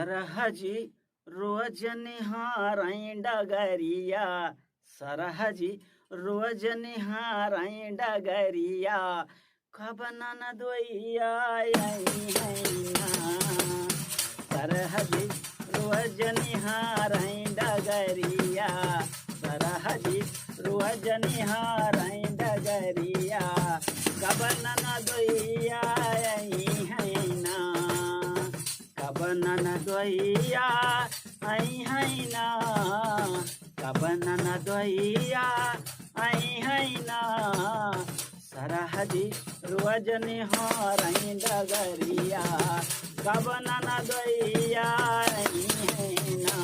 सरहजी रोज निहारई डगरिया, सरहजी रोज निहारई डगरिया, कब नन दोइया है ना। सरहजी रोज निहारई डगरिया, सरहजी रोज निहारई डगरिया, कब नन दोइया है ना। कब नन दोइया है ना, कब नन दोइया है ना। सरहदी रोज निहारई डगरिया, कब नन दोइया है ना।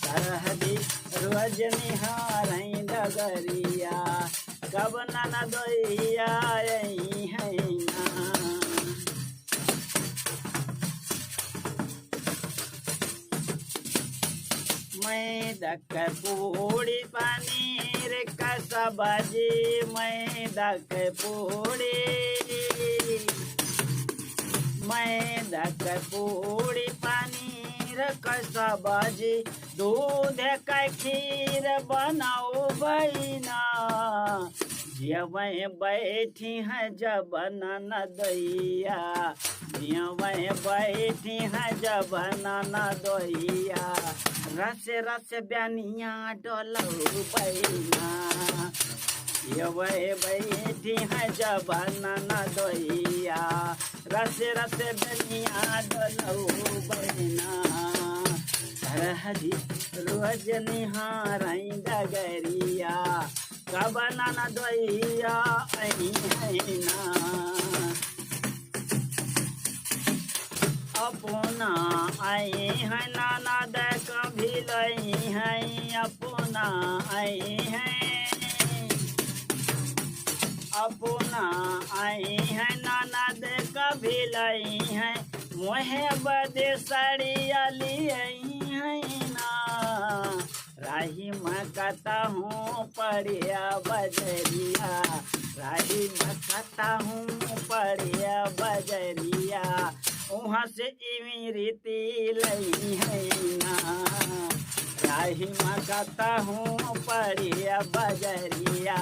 सरहदी रोज निहारई डगरिया, कब नन दोइया है ना। मैदा के पूड़ी पनीर का सब्जी, मैदा के पूड़ी, मैदा के पूड़ी पनीर का सब्जी, दूध का खीर बनाओ बहिना। जियवै बैठी है जब नन दोइया, जियवै बैठी है जब नन दोइया, रस रस ब्यानिया डोलौ बैना। जियवै बैठी है जब नन दोइया, रस रस ब्यानिया डोलौ बैना। सरहदी रोज निहारई डगरिया, कब नन दोइया है ना। अपना आई है नाना देख भिलई है, अपना आई है, अपना आई है नाना देख भिलई है, मोहे बदे सड़िया लियई है ना। राही में कहता हूँ पड़िया बजरिया, राही में कहता हूँ पड़िया बजरिया, वहाँ से इमरती लई है ना। राही में कहता हूँ पड़िया बजरिया,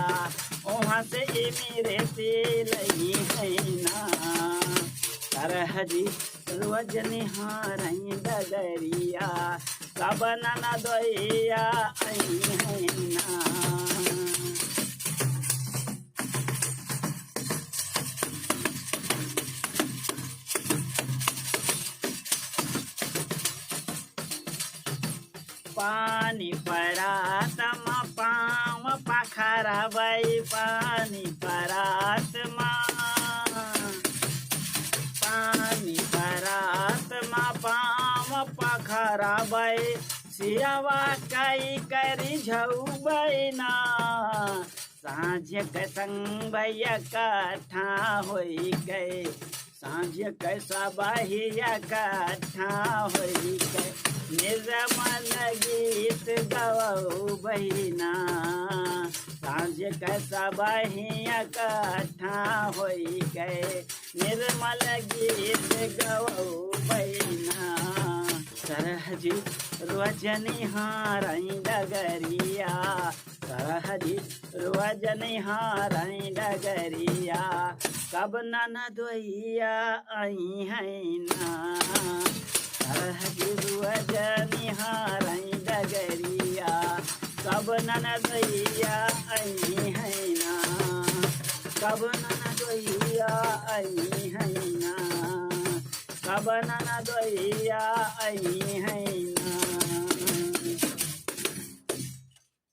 वहाँ से इमरती लई है ना। सरहदी रोज निहारई डगरिया, कब नन दोइया है ना। पानी परात मा पाँव पखरबै, पानी परात मा, पानी परात मा पाँव पखरबै, सियवा कई करी झौबै ना। साँझ के संगबैया कट्ठा होई गए, साँझ के सबहिया कट्ठा होई गए, निर्मल गीत गवौ बहिना। साँझ के सबहिया कट्ठा होई गए, निर्मल गीत गवौ बहिना। सरहदी रोज निहारई डगरिया, सरहदी रोज निहारई डगरिया, कब नन दोइया है ना। सरहदी रोज निहारई डगरिया, कब नन दोइया है ना। कब नन दोइया है ना, कब नन दोइया है ना।